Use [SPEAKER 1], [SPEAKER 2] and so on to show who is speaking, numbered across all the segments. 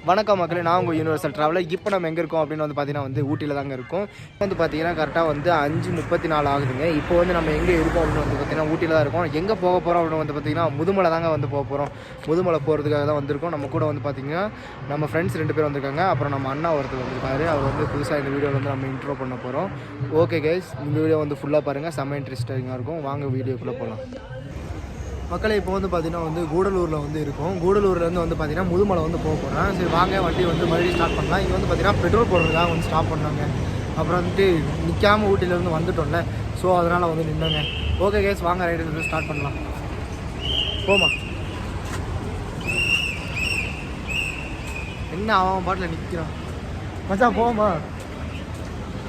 [SPEAKER 1] வணக்கம் மக்களே, நான் உங்கள் யூனிவர்சல் ட்ராவலர். இப்போ நம்ம எங்கே இருக்கோம் அப்படின்னு வந்து பார்த்தீங்கன்னா வந்து ஊட்டியில் தாங்க இருக்கும். வந்து பார்த்தீங்கன்னா கரெக்டாக வந்து 5:34 ஆகுதுங்க. இப்போ வந்து நம்ம எங்கே இருக்கோம் அப்படின்னு வந்து பார்த்தீங்கன்னா ஊட்டியில் தான் இருக்கோம். எங்கே போக போகிறோம் அப்படின்னு வந்து பார்த்தீங்கன்னா முதுமலை தாங்க வந்து போக போகிறோம். முதுமலை போகிறதுக்காக தான் வந்திருக்கோம். நம்ம கூட வந்து பார்த்தீங்கன்னா நம்ம ஃப்ரெண்ட்ஸ் 2 பேர் வந்திருக்காங்க. அப்புறம் நம்ம அண்ணா ஒருத்தர் வந்திருக்காரு. அவர் வந்து புதுசாக இந்த வீடியோவில் வந்து நம்ம இன்ட்ரோ பண்ண போகிறோம். ஓகே கைஸ், இந்த வீடியோ வந்து ஃபுல்லாக பாருங்கள், செம்ம இன்ட்ரெஸ்டிங்காக இருக்கும். வாங்க வீடியோக்குள்ளே போகலாம். மக்களை இப்போ வந்து பார்த்தீங்கன்னா வந்து கூடலூரில் வந்து இருக்கும். கூடலூர்லேருந்து வந்து பார்த்தீங்கன்னா முதுமலை வந்து போக போகிறேன். சரி வாங்க, வண்டி வந்து மறுபடியும் ஸ்டார்ட் பண்ணலாம். இங்கே வந்து பார்த்தீங்கன்னா பெட்ரோல் போடுறதுக்காக வந்து ஸ்டாப் பண்ணாங்க. அப்புறம் வந்துட்டு நிற்காமல் ஊட்டிலேருந்து வந்துட்டோம்ல, ஸோ அதனால் வந்து நின்றாங்க. ஓகே கேஸ், வாங்க ரைடு வந்து ஸ்டார்ட் பண்ணலாம். போமா என்ன அவன் பாட்டில் நிற்கிறான் மச்சான், போமா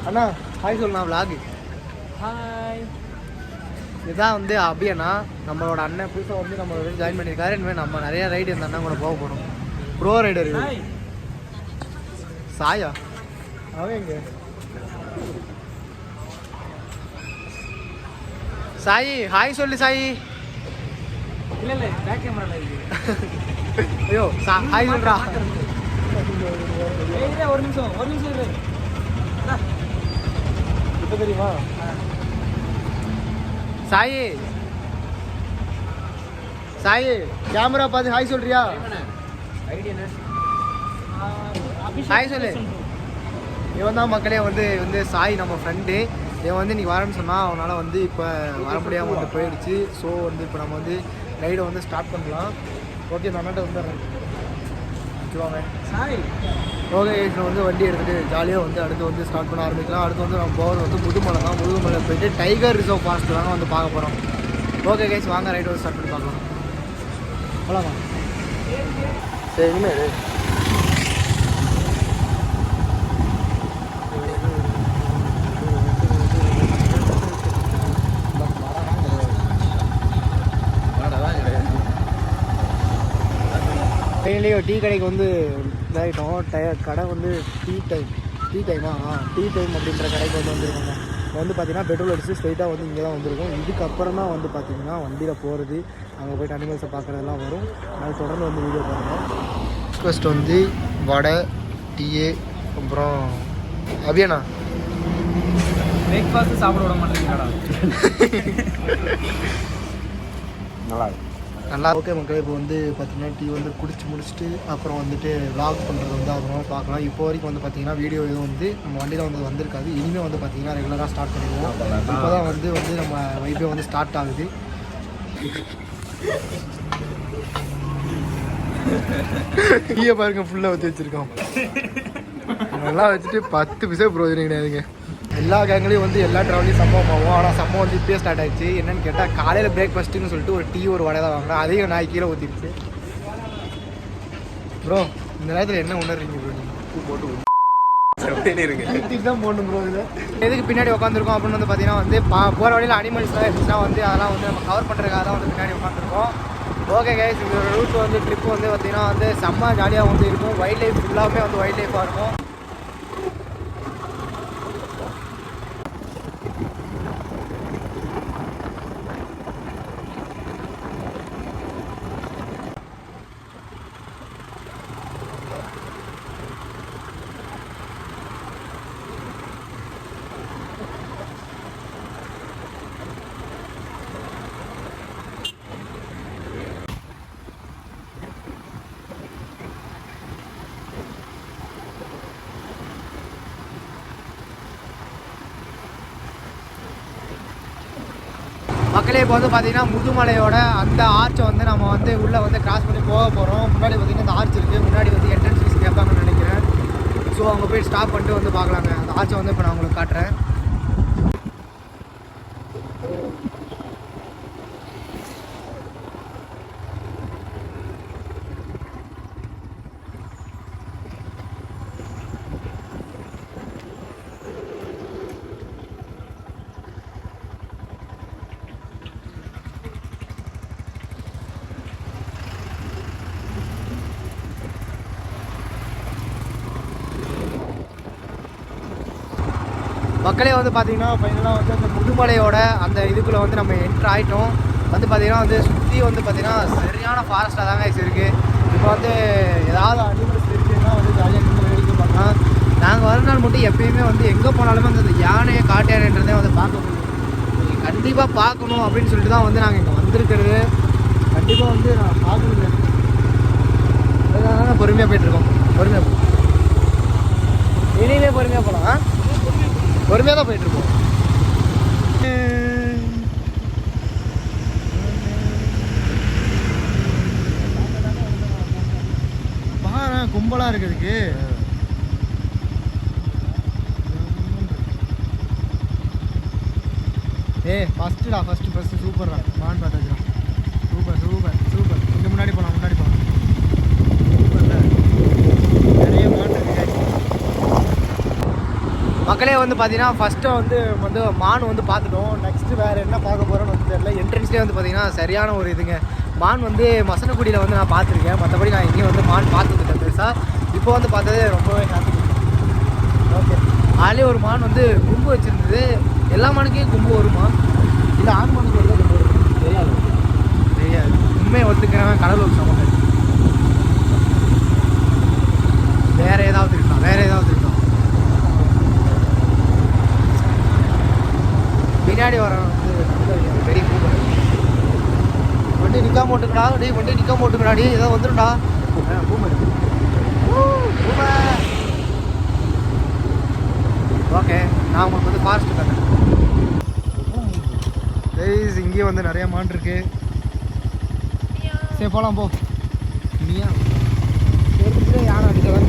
[SPEAKER 1] அண்ணா ஹாய் சொல்லலாம். Vlog hi. இதுதான் வந்து அபியண்ணா, நம்மளோட அண்ணன் புதுசாக வந்து நம்ம ஜாயின் பண்ணியிருக்காரு. இனிமேல் நம்ம நிறைய ரைடு இந்த அண்ணன் கூட போக போகிறோம். ப்ரோ ரைடர் சாயா. அவன் எங்க சாயி? ஹாய் சொல்லு சாயி. இல்லை இல்லை, பேக் கேமரா ஐயோ ஹாய் சொல்றா. ஒரு நிமிஷம் இப்போ தெரியுமா சாயி? சாயி கேமரா பார்த்து ஹாய் சொல்றியா? ஹாய் சொல்லு. இவன் தான் மக்களே வந்து சாய், நம்ம ஃப்ரெண்டு. இவன் வந்து இன்றைக்கி வரேன்னு சொன்னால் அவனால் வந்து இப்போ வர முடியாமல் வந்து போயிடுச்சு. ஸோ வந்து இப்போ நம்ம வந்து ரைடை வந்து ஸ்டார்ட் பண்ணலாம். ஓகே, நான் அண்ணாட்ட வந்துடுறேன். வாங்க சாய். ஓகே, இதில் வந்து வண்டி எடுத்துகிட்டு ஜாலியாக வந்து அடுத்து வந்து ஸ்டார்ட் பண்ண ஆரம்பிக்கலாம். அடுத்து வந்து நம்ம போகிறது வந்து முதுமலை தான். முதுமலை போயிட்டு டைகர் ரிசர்வ் ஃபாரஸ்ட் தாங்க வந்து பார்க்க போகிறோம். ஓகே கைஸ், வாங்க ரைடு வந்து ஸ்டார்ட் பண்ணி பார்க்கலாம். போகலாமா? சரி, இனிமேல் ட்ரெயின்லேயே டீ கடைக்கு வந்து இதாகிட்டோம். கடை வந்து டீ டைம் அப்படின்ற கடைக்கு வந்து வந்துருக்கோங்க. இப்போ வந்து பார்த்தீங்கன்னா பெட்ரோல் அடிச்சு ஸ்ட்ரைட்டாக வந்து இங்கே தான் வந்திருக்கும். இதுக்கப்புறம் தான் வந்து பார்த்தீங்கன்னா வண்டியில் போகிறது, அங்கே போய்ட்டு அனிமல்ஸை பார்க்குறதெல்லாம் வரும். அது தொடர்ந்து வந்து வீடியோ பாருங்கள். ஃபர்ஸ்ட் வந்து வடை, டீயே, அப்புறம் அபியண்ணா
[SPEAKER 2] பிரேக்ஃபாஸ்ட்டு சாப்பிட விட மாட்டேங்கிறாடா.
[SPEAKER 1] நல்லா ஓகே மக்களே, இப்போ வந்து பார்த்தீங்கன்னா டீ வந்து குடிச்சு முடிச்சுட்டு அப்புறம் வந்துட்டு விளாக் பண்ணுறது வந்து அப்புறமா பார்க்கலாம். இப்போ வரைக்கும் வந்து பார்த்தீங்கன்னா வீடியோ எதுவும் வந்து நம்ம வண்டியில் வந்து வந்திருக்காது. இனிமேல் வந்து பார்த்தீங்கன்னா ரெகுலராக ஸ்டார்ட் பண்ணிடுவோம். இப்போ தான் வந்து நம்ம வைப்பே வந்து ஸ்டார்ட் ஆகுது. டீயை பாருங்க, ஃபுல்லாக வச்சு வச்சுருக்கோம். நல்லா வச்சுட்டு 10 பைசா ப்ரோஜனம் கிடையாதுங்க. எல்லா கேங்லேயும் வந்து எல்லா ட்ராவலையும் சம்பவம் ஆகும். ஆனால் சம்பவம் வந்து இப்போயே ஸ்டார்ட் ஆகிடுச்சு. என்னென்னு கேட்டால் காலையில் பிரேக்ஃபாஸ்ட்டுன்னு சொல்லிட்டு ஒரு டீ ஒரு வடை தான் வாங்கினேன். அதையும் நான் கீழே ஊற்றிடுச்சு. ப்ரோ இந்த நேரத்தில் என்ன உணர்றீங்க ப்ரோ? நீங்கள் தான் போடணும் ப்ரோ. இது எதுக்கு பின்னாடி உட்காந்துருக்கோம் அப்படின்னு வந்து பார்த்தீங்கன்னா வந்து போகிற வழியில் அனிமல்ஸ்லாம் இருந்துச்சுன்னா வந்து அதெல்லாம் வந்து நம்ம கவர் பண்ணுறதுக்காக தான் வந்து பின்னாடி உட்காந்துருக்கோம். ஓகே கைஸ், இந்த ரூட் வந்து ட்ரிப்பு வந்து பார்த்தீங்கன்னா வந்து செம்ம ஜாலியாக வந்து இருக்கும். வைல்ட் லைஃப் ஃபுல்லாகவே வந்து வைல்ட் லைஃபாக இருக்கும். மக்களே, இப்போ வந்து பார்த்தீங்கன்னா முதுமலையோட அந்த ஆர்ச்சை வந்து நம்ம வந்து உள்ளே வந்து கிராஸ் பண்ணி போக போகிறோம். முன்னாடி பார்த்தீங்கன்னா அந்த ஆர்ச் இருக்குது. முன்னாடி வந்து என்ட்ரன்ஸ் ஃபீஸ் கேட்பாங்கன்னு நினைக்கிறேன். ஸோ அங்கே போய் ஸ்டாப் பண்ணிட்டு வந்து பார்க்கலாங்க. அந்த ஆர்ச்சை வந்து இப்போ நான் உங்களுக்கு காட்டுறேன். மக்களே வந்து பார்த்தீங்கன்னா ஃபைனலாக வந்து அந்த முதுமலையோட அந்த இதுக்குள்ளே வந்து நம்ம என்ட்ரு ஆகிட்டோம். வந்து பார்த்திங்கன்னா வந்து சுற்றி வந்து பார்த்திங்கன்னா சரியான ஃபாரஸ்ட்டாக தாங்க இருக்குது. இப்போ வந்து ஏதாவது அனிமல்ஸ் இருக்குன்னா மட்டும் எப்பயுமே வந்து எங்கே போனாலுமே அந்த யானையை காட்டு யானைன்றதே வந்து பார்க்க முடியும். நீங்கள் கண்டிப்பாக பார்க்கணும் அப்படின்னு சொல்லிட்டு தான் வந்து நாங்கள் இங்கே வந்திருக்கிறது. கண்டிப்பாக வந்து நான் பார்க்கணுங்க. அதனால பொறுமையாக போயிட்டுருக்கோம். பொறுமையாக போகும் இனிமே பொறுமையாக போகலாம். பொறுமையாக தான் போயிட்டுருக்கோம். கும்பலாக இருக்குதுக்கு ஃபஸ்ட்டு சூப்பர்ரா. மான் பார்த்தாச்சுடா. சூப்பர். கொஞ்சம் முன்னாடி போகலாம். நிறைய மான் இருக்கு. மக்களே வந்து பார்த்தீங்கன்னா ஃபஸ்ட்டு வந்து மான் வந்து பார்த்துட்டோம். நெக்ஸ்ட்டு வேறு என்ன பார்க்க போகிறோன்னு வந்து தெரியல. என்ட்ரன்ஸ்லேயே வந்து பார்த்தீங்கன்னா சரியான ஒரு இதுங்க. மான் வந்து மசனக்குடியில் வந்து நான் பார்த்துருக்கேன். மற்றபடி நான் எங்கேயும் வந்து மான் பார்த்ததுக்கேன் பெருசாக. இப்போ வந்து பார்த்தது ரொம்பவே ஹாப்பி. ஓகே, அதிலே ஒரு மான் வந்து கும்பு வச்சுருந்தது. எல்லா மானுக்கையும் கும்பு வருமா இல்லை ஆண் மானுக்கு வருதா கும்பு வரும் தெரியாது. உண்மையை ஒத்துக்கிறவன் கடலூர் சமூகம். வேறு ஏதாவது இருக்கலாம். பின்னாடி வர வந்து பெரிய பூமர். வண்டி நிற்காம ஓட்டுக்கடா. ஏதோ வந்துடும்டா. பூமர். ஓகே, நான் உங்களுக்கு வந்து ஃபாஸ்ட்டு காட்டுறேன். இங்கேயும் வந்து நிறைய மான் இருக்கு. சரி போகலாம் போ. நீயா யானை அடிக்கலாம்.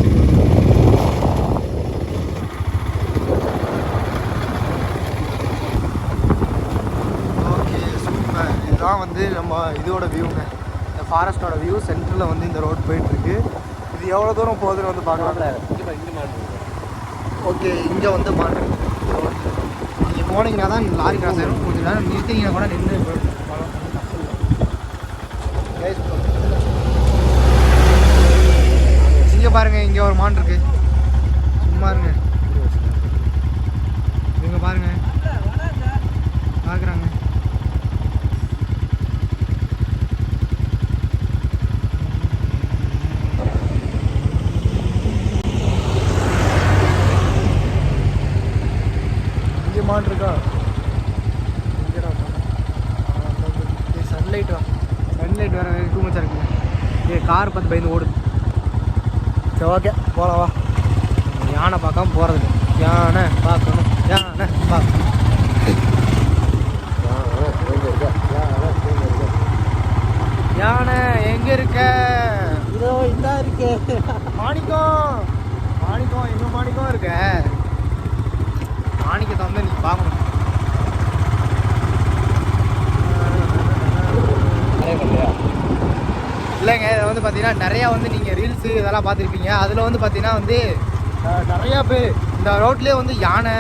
[SPEAKER 1] Okay, super. இதுதான் வந்து நம்ம இதோட வியூங்க. இந்த ஃபாரஸ்ட்டோட வியூ. சென்டரில் வந்து இந்த ரோட் போயிட்டுருக்கு. இது எவ்வளோ தூரம் போகுதுன்னு வந்து பார்க்கலாம். ஓகே, இங்கே வந்து மான் நீங்கள் போனீங்கன்னா தான் லாரி கிராஸ் ஆகிடும். கொஞ்சம் நேரம் நிறுத்திங்கன்னா கூட நின்று இங்கே பாருங்கள். இங்கே ஒரு மான் இருக்குது. சும்மா இருங்க. இவங்க பாருங்கள் பார்க்குறாங்க. மான் இருக்கா? சன்லைட் வேறு டூ மச்சா இருக்குங்க. கார் பார்த்து பயந்து ஓடுது. சரி ஓகே போகலாம் வா. யானை பார்க்காம போகிறது. யானை பார்க்கணும். யானை எங்கே இருக்க? இதோ இந்தா இருக்கு. மாணிக்கம் எங்கே மாணிக்கம் இருக்க? மாணிக்கத்தை வந்து நீங்கள் பார்க்கணும். இல்லைங்க, இதை வந்து பார்த்தீங்கன்னா நிறையா வந்து நீங்கள் ரீல்ஸு இதெல்லாம் பார்த்துருப்பீங்க. அதில் வந்து பார்த்தீங்கன்னா வந்து நிறையா பேர் இந்த ரோட்லேயே வந்து யானை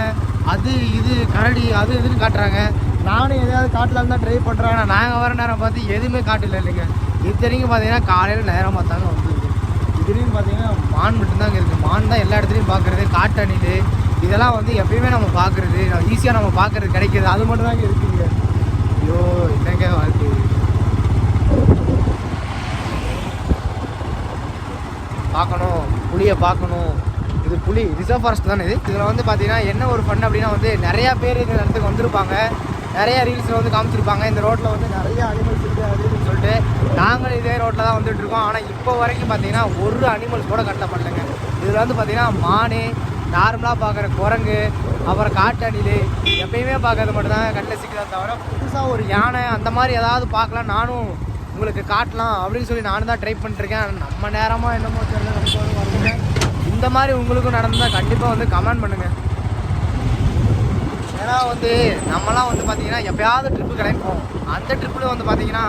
[SPEAKER 1] அது இது கரடி அது இதுன்னு காட்டுறாங்க. நானும் எதாவது காட்டலான்னு தான் ட்ரை பண்ணுறேன். ஆனால் நாங்கள் வர நேரம் பார்த்து எதுவுமே காட்டல இல்லைங்க. இத்தனைக்கும் பார்த்தீங்கன்னா காலையில் நேரம் பார்த்தாங்க வந்துருக்கு. இதுலேயும் பார்த்தீங்கன்னா மான் மட்டும்தாங்க இருக்குது. மான் தான் எல்லா இடத்துலையும் பார்க்குறது. காட்டணில் இதெல்லாம் வந்து எப்பயுமே நம்ம பார்க்குறது, ஈஸியாக நம்ம பார்க்குறது கிடைக்கிது. அது மட்டும் தாங்க இருக்குங்க. ஐயோ என்னங்க வாழ்க்கை. பார்க்கணும், புளியை பார்க்கணும். இது புலி ரிசர்வ் ஃபாரஸ்ட் தானே இது. இதில் வந்து பார்த்தீங்கன்னா என்ன ஒரு ஃபன் அப்படின்னா வந்து நிறையா பேர் இந்த இடத்துக்கு வந்திருப்பாங்க. நிறையா ரீல்ஸில் வந்து காமிச்சிருப்பாங்க. இந்த ரோட்டில் வந்து நிறைய அனிமல்ஸ் இருக்குது அப்படின்னு சொல்லிட்டு நாங்களும் இதே ரோட்டில் தான் வந்துட்டுருக்கோம். ஆனால் இப்போ வரைக்கும் பார்த்தீங்கன்னா ஒரு அனிமல்ஸ் கூட கட்டப்படலைங்க. இதில் வந்து பார்த்தீங்கன்னா மானு, நார்மலாக பார்க்குற குரங்கு, அப்புறம் காட்டணில் எப்பயுமே பார்க்கறது மட்டும்தான் கண்ணில் சிக்கிறத தவிர புதுசாக ஒரு யானை அந்த மாதிரி ஏதாவது பார்க்கலாம், நானும் உங்களுக்கு காட்டலாம் அப்படின்னு சொல்லி நானும் தான் ட்ரை பண்ணிட்டுருக்கேன். நம்ம நேரமாக என்னமோ தெரியல, நமக்கு வருங்க. இந்த மாதிரி உங்களுக்கும் நடந்தால் கண்டிப்பாக வந்து கமெண்ட் பண்ணுங்கள். ஏன்னா வந்து நம்மலாம் வந்து பார்த்திங்கன்னா எப்போயாவது ட்ரிப்பு கிடைக்கும். அந்த ட்ரிப்பில் வந்து பார்த்திங்கன்னா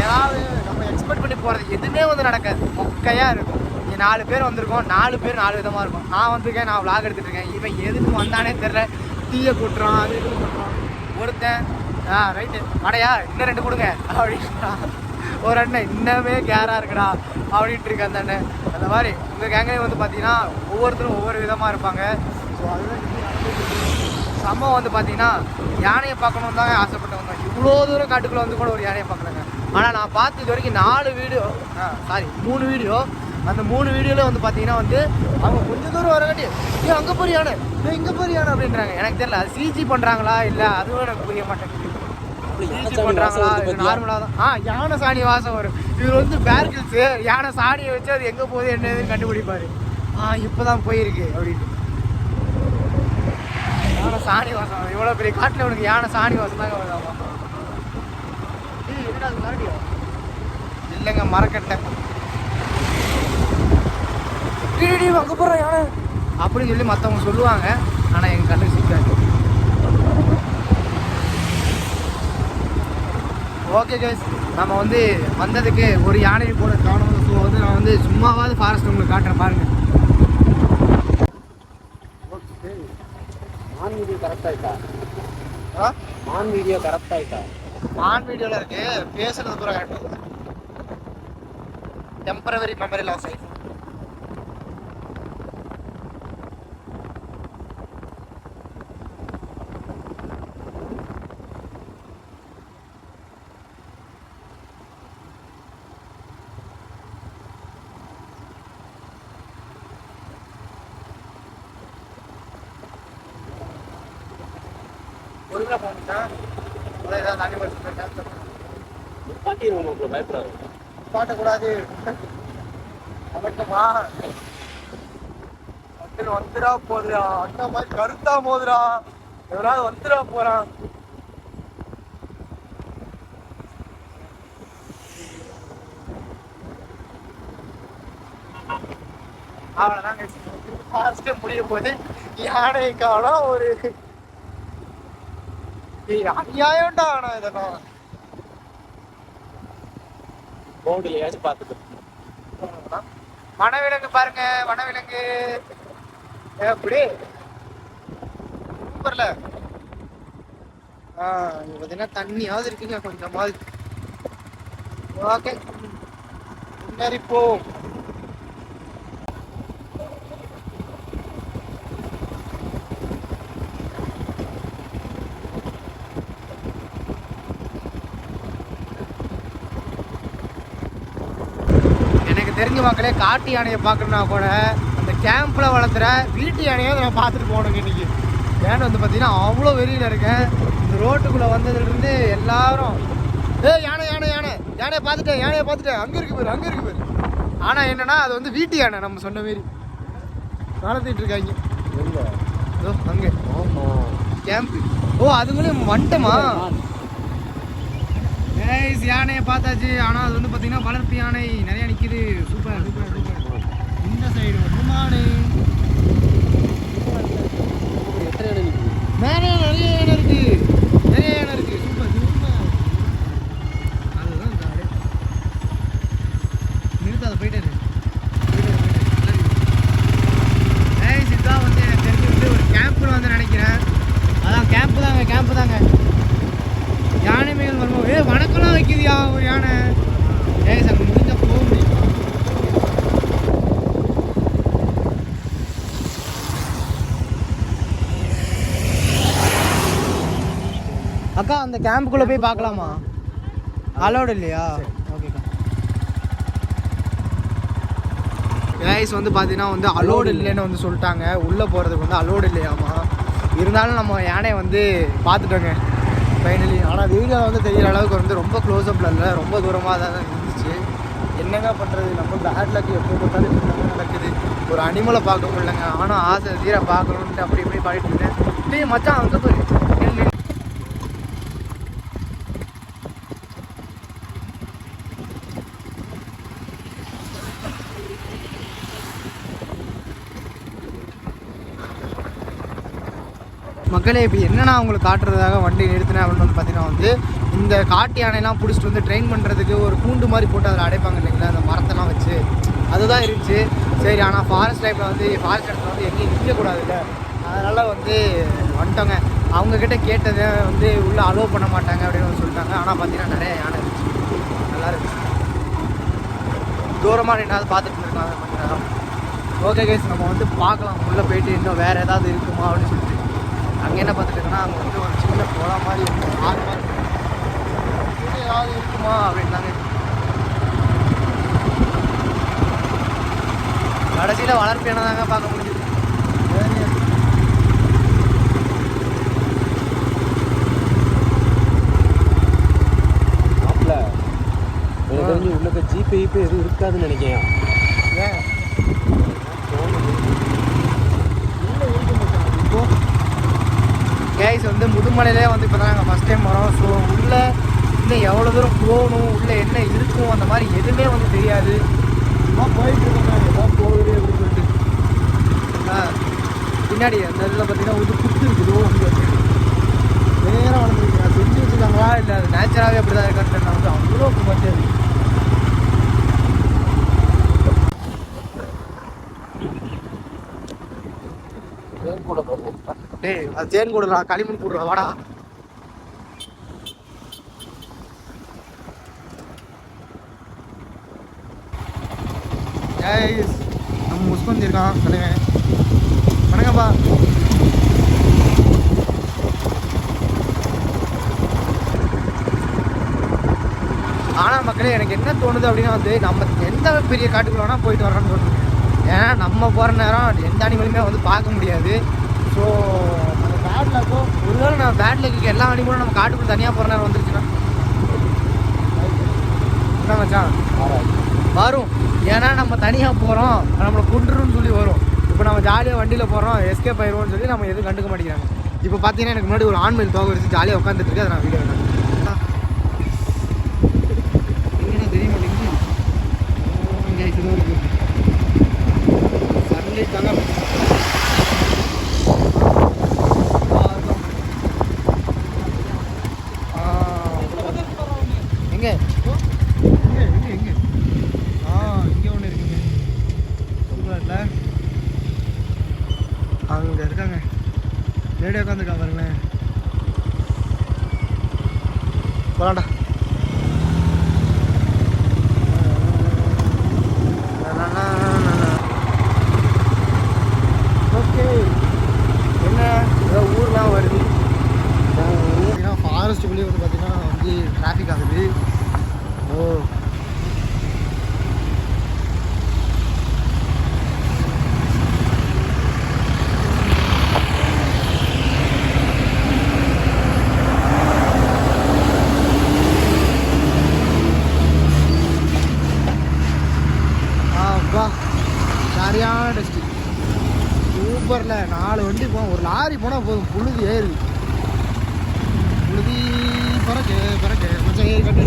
[SPEAKER 1] ஏதாவது நம்ம எக்ஸ்பெக்ட் பண்ணி போகிறது எதுவுமே வந்து நடக்காது. மொக்கையாக இருக்கும். இங்கே 4 பேர் வந்திருக்கோம், 4 பேர் 4 விதமாக இருக்கும். நான் வந்திருக்கேன், நான் விளாக் எடுத்துகிட்ருக்கேன். இவன் எதுக்கு வந்தானே தெரில, டீயை கூட்டுறான், அது இது கூட்டுறான். ஒருத்தன் ரைட்டு அடையா இன்னும் 2 கொடுங்க அப்படின்னா, ஒரு அண்ணன் இன்னமே கேராக இருக்குடா அப்படின்ட்டு இருக்கு அந்த அண்ணன். அந்த மாதிரி உங்கள் கேங்லேயும் வந்து பார்த்தீங்கன்னா ஒவ்வொருத்தரும் ஒவ்வொரு விதமாக இருப்பாங்க. ஸோ அதுதான் செம்ம வந்து பார்த்தீங்கன்னா யானையை பார்க்கணும் தான் ஆசைப்பட்டவங்க. இவ்வளோ தூரம் காட்டுக்குள்ளே வந்து கூட ஒரு யானையை பார்க்கலங்க. ஆனால் நான் பார்த்து இது வரைக்கும் 3 வீடியோ அந்த 3 வீடியோவில் வந்து பார்த்தீங்கன்னா வந்து அவங்க கொஞ்சம் தூரம் வரக்காட்டி ஏன் அங்கே போய் யானை இங்கே போய் யானை அப்படின்றாங்க. எனக்கு தெரியல அது சிஜி பண்ணுறாங்களா இல்லை அதுவும் எனக்கு புரிய மாட்டேங்குது. சிஜி பண்ணுறாங்களா இது நார்மலாக தான். யானை சாணி வாசம் வரும். இவர் வந்து பேர்கில்ஸு யானை சாணியை வச்சு அது எங்கே போகுது என்னதுன்னு கண்டுபிடிப்பார். இப்போ தான் போயிருக்கு அப்படின்னு. யானை சாணி வாசம் இவ்வளோ பெரிய காட்டில் உனக்கு யானை சாணி வாசம் தாங்க வருதாமா? என்னடா அது மறுபடியோ இல்லைங்க மரக்கட்டை அங்கே போடுறேன் யானை அப்படின்னு சொல்லி மற்றவங்க சொல்லுவாங்க. ஆனால் எங்கள் கண்ணுக்கு சிக்காது. ஓகே கைஸ், நம்ம வந்து வந்ததுக்கு ஒரு யானை போட காணும். ஸோ வந்து நான் வந்து சும்மாவாவது ஃபாரஸ்ட் உங்களுக்கு காட்டுறேன் பாருங்க.
[SPEAKER 2] மான் வீடியோ கரெக்டாயிட்டா? மான் வீடியோ கரெக்டாயிட்டா?
[SPEAKER 1] மான் வீடியோவில் இருக்கு, பேசுறது பூரா கரெக்டாக. டெம்பரவரி மெமரி லாஸ் ஆயிடுச்சு. பாட்டக்கூடாது வந்துடா போதுடா அண்ணா மாதிரி கருத்தா போதுடா எவனாவது வந்துடா போறான். அவ்வளவுதாங்க முடிய போது. யானை காணோம். ஒரு அநியாயம்டா. ஆனா இதெல்லாம்
[SPEAKER 2] போர்டுலயாச்சும் பார்த்துட்டு
[SPEAKER 1] வனவிலங்கு பாருங்க. வனவிலங்கு எப்படி சூப்பர்ல. பார்த்தீங்கன்னா தண்ணியாவது இருக்குங்க கொஞ்சமாவது. ஓகே முன்னேறி போ. தெரிஞ்ச மக்களே, காட்டு யானையை பார்க்கணுன்னா கூட அந்த கேம்பில் வளர்த்துற வீட்டு யானையை நான் பார்த்துட்டு போகணுங்க இன்றைக்கி. ஏன்னு வந்து பார்த்தீங்கன்னா அவ்வளோ வெறியில் இருக்கேன். இந்த ரோட்டுக்குள்ளே வந்ததுலேருந்து எல்லாரும் யானை யானை யானை யானையை பார்த்துட்டேன் யானையை பார்த்துட்டேன் அங்கே இருக்கு பேர் அங்கே இருக்கு பேர். ஆனால் என்னென்னா அது வந்து வீட்டு யானை நம்ம சொன்ன மாரி வளர்த்துட்டு இருக்காங்க அங்கே கேம்ப்பு. அதுங்களையும் வந்துட்டோமா? யானையை பார்த்தாச்சு. ஆனால் அது வந்து பார்த்தீங்கன்னா வளர்ப்பு யானை நிறையா நிற்கிது. Super super super. இந்த சைடு வந்து மானை மேலே நிறைய யானை இருக்கு. நிறைய யானை இருக்கு. Super super. அதுதான் நிறுத்தாத போயிட்டாரு. இதுதான் வந்து எனக்கு தெரிஞ்சு வந்து ஒரு கேம்ப்னு வந்து நினைக்கிறேன். அதான் கேம்ப்பு தாங்க. யானை மேல் வருவோம். வணக்கம்லாம் வைக்குதியா ஒரு யானை. அங்கே முடிஞ்ச போக முடியுமா? அக்கா அந்த கேம்புக்குள்ளே போய் பார்க்கலாமா? அலோடு இல்லையா? ஓகேக்கா. கைஸ் வந்து பார்த்தீங்கன்னா வந்து அலோடு இல்லைன்னு வந்து சொல்லிட்டாங்க. உள்ளே போகிறதுக்கு வந்து அலோடு இல்லையாமா. இருந்தாலும் நம்ம யானையை வந்து பார்த்துட்டோங்க ஃபைனலி. ஆனால் வீடியோவில் வந்து தெரிகிற அளவுக்கு வந்து ரொம்ப க்ளோஸ்அப்பில் இல்லை, ரொம்ப தூரமாக தான் இருந்துச்சு. என்னங்க பண்ணுறது, நம்ம பேட் லக் எப்போ பார்த்தாலும் இப்படி நடக்குது. ஒரு அனிமலை பார்க்க முடியலங்க. ஆனால் ஆசை தீர பார்க்கணுன்ட்டு அப்படி இப்படி பாடிட்டு இருந்தேன். மச்சான் அங்கே போய் மக்களே இப்போ என்னென்னா அவங்களுக்கு காட்டுறதுக்காக வண்டி நிறுத்தினேன் அப்படின்னு வந்து பார்த்தீங்கன்னா வந்து இந்த காட்டு யானைலாம் பிடிச்சிட்டு வந்து ட்ரெயின் பண்ணுறதுக்கு ஒரு கூண்டு மாதிரி போட்டு அதில் அடைப்பாங்க இல்லைங்களா, அந்த மரத்தெல்லாம் வச்சு. அதுதான் இருந்துச்சு. சரி, ஆனால் ஃபாரஸ்ட் டைமில் வந்து ஃபாரஸ்ட் இடத்துல வந்து எங்கேயும் நிற்கக்கூடாது இல்லை, அதனால் வந்து வந்துட்டோங்க. அவங்கக்கிட்ட கேட்டதை வந்து உள்ளே அலோவ் பண்ண மாட்டாங்க அப்படின்னு சொல்லிட்டாங்க. ஆனால் பார்த்தீங்கன்னா நிறைய யானை இருந்துச்சு, நல்லா இருந்துச்சு. தூரமாக நின்னாவது பார்த்துட்டு இருக்காங்க கொஞ்ச நேரம். ஓகே கைஸ், நம்ம வந்து பார்க்கலாம் உள்ளே போயிட்டு இன்னும் வேறு ஏதாவது இருக்குமா அப்படின்னு சொல்லிட்டு. அங்கே என்ன பார்த்துட்டு இருக்கோன்னா அங்கே வந்து ஒரு சின்ன குளம் மாதிரி இருக்கும், ஆறு மாதிரி ஏதாவது இருக்குமா அப்படின்னாங்க. கடைசியில் வளர்ப்பு என்ன தாங்க பார்க்க முடியுது.
[SPEAKER 2] எனக்கு தெரிஞ்சு உள்ளக்க ஜிபே எதுவும் இருக்காதுன்னு நினைக்கிறேன்.
[SPEAKER 1] ஏன் கேஸ் வந்து முதுமலையிலே வந்து இப்போ தான் நாங்கள் ஃபஸ்ட் டைம் வரோம். ஸோ உள்ளே இன்னும் எவ்வளோ தூரம் போகணும், உள்ளே என்ன இருக்கும், அந்த மாதிரி எதுவுமே வந்து தெரியாது. சும்மா போயிட்டு இருக்கோம் எதாவது போகுது அப்படின்னு சொல்லிட்டு. பின்னாடி அந்த இதில் பார்த்தீங்கன்னா ஒரு குத்து இருக்குது. அங்கே நேராக வளர்ந்துருக்கு. அது செஞ்சு வச்சுருக்காங்களா இல்லை அது நேச்சராகவே அப்படி தான் இருக்கான்னு நான் வந்து அவ்வளோ மத்தியது. டேய் அது தேன் கூடலாம் களிமண் கூடுறா வாடா. நம்ம முஸ்கந்தி இருக்கான் சொல்லுங்க. வணக்கம்ப்பா. ஆனால் மக்களே எனக்கு என்ன தோணுது அப்படின்னா வந்து நம்ம எந்த பெரிய காட்டுக்குள்ள வேணால் போயிட்டு வரோன்னு தோணுது. ஏன்னா நம்ம போகிற நேரம் எந்த அனிமலுமே வந்து பார்க்க முடியாது. ஸோ அந்த பேட் லக்கோ ஒருவேளை நம்ம பேட் லக்கு எல்லா அனிமலும் நம்ம காட்டுக்குள்ள தனியாக போகிற நேரம் வந்துருச்சுன்னா என்ன மச்சான் வரும். ஏன்னா நம்ம தனியாக போகிறோம், நம்மளை கொண்டுருன்னு சொல்லி வரும். இப்போ நம்ம ஜாலியாக வண்டியில் போகிறோம், எஸ்கேப் ஆயிடுவோம்னு சொல்லி நம்ம எதுவும் கண்டுக்க மாட்டேங்கிறாங்க. இப்போ பார்த்தீங்கன்னா எனக்கு முன்னாடி ஒரு ஆண்மயில் தோகை வச்சு ஜாலியாக உட்காந்துட்டு இருக்கு. அதை நான் வீடியோ வேணாம் தெரிய மாட்டேங்குது. சன்லைட் தாங்க எங்கே எங்கே எங்கே இங்கே ஒன்று இருக்குங்க. சூப்பர்ல அங்கே இருக்காங்க. ரேடியோ உட்காந்துருக்காங்க பாருங்களேன். போலாண்டா. ஓகே என்ன ஏதோ ஊர்லாம் வருது. பார்த்தீங்கன்னா ஃபாரஸ்ட்டுக்குள்ளேயே வந்து பார்த்தீங்கன்னா வந்து டிராஃபிக் ஆகுது. ஓ அப்பா சரியான டஸ்ட்டு. சூப்பரில் 4 வண்டி போகும், ஒரு லாரி போனால் போதும். புழுதி ஏறு புழுதி பறக்க பறக்க கொஞ்சம் ஏறி கட்டி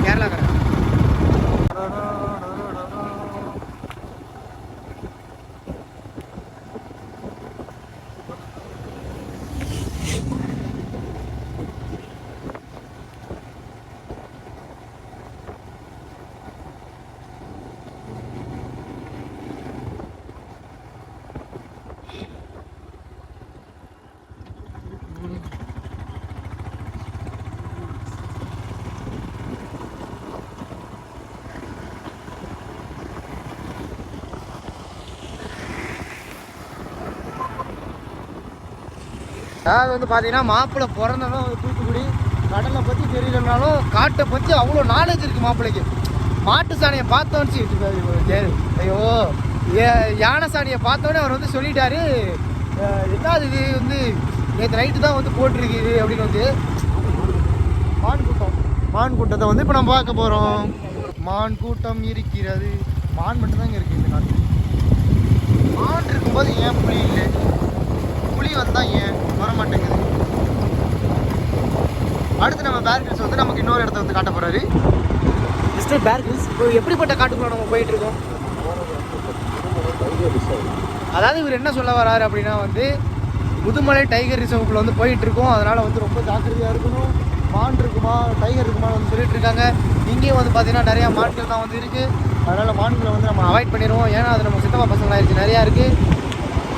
[SPEAKER 1] கேரளாக்காரன். அதாவது வந்து பார்த்தீங்கன்னா மாப்பிள்ளை பிறந்தவங்க வந்து தூத்துக்குடி. கடலை பற்றி தெரியலனாலும் காட்டை பற்றி அவ்வளோ நாலேஜ் இருக்குது மாப்பிள்ளைக்கு. மாட்டு சாணியை பார்த்தோன்னு ஐயோ யானை சாணியை பார்த்தோன்னே அவர் வந்து சொல்லிட்டாரு, என்னது இது வந்து நேற்று நைட்டு தான் வந்து போட்டிருக்குது அப்படின்னு வந்து. மான் கூட்டத்தை வந்து இப்போ நம்ம பார்க்க போகிறோம். மான் கூட்டம் இருக்கிறது. மான் மட்டும்தான் இங்கே இருக்குது இந்த நாட்டில். மான் இருக்கும்போது ஏன் புலி இல்லை? புலி வந்தால் ஏன் வர மாட்டேங்குது? அடுத்து நம்ம பேர் ஹில்ஸ் வந்து நமக்கு இன்னொரு இடத்த வந்து காட்ட போகிறாரு மிஸ்டர் பேர் ஹில்ஸ். இப்போ எப்படிப்பட்ட காட்டுக்குள்ள நம்ம போயிட்டுருக்கோம்? அதாவது இவர் என்ன சொல்ல வராரு அப்படின்னா வந்து முதுமலை டைகர் ரிசர்வுக்குள்ள வந்து போயிட்டுருக்கோம். அதனால் வந்து ரொம்ப ஜாக்கிரதையாக இருக்கணும். மான் இருக்குமா டைகர் இருக்குமான்னு வந்து சொல்லிட்டு இருக்காங்க. இங்கேயும் வந்து பார்த்தீங்கன்னா நிறையா மான்கள் தான் வந்து இருக்குது. அதனால் மான்களை வந்து நம்ம அவாய்ட் பண்ணிடுவோம். ஏன்னா அது நம்ம சித்தப்பா பசங்களாயிருச்சு நிறையா இருக்குது.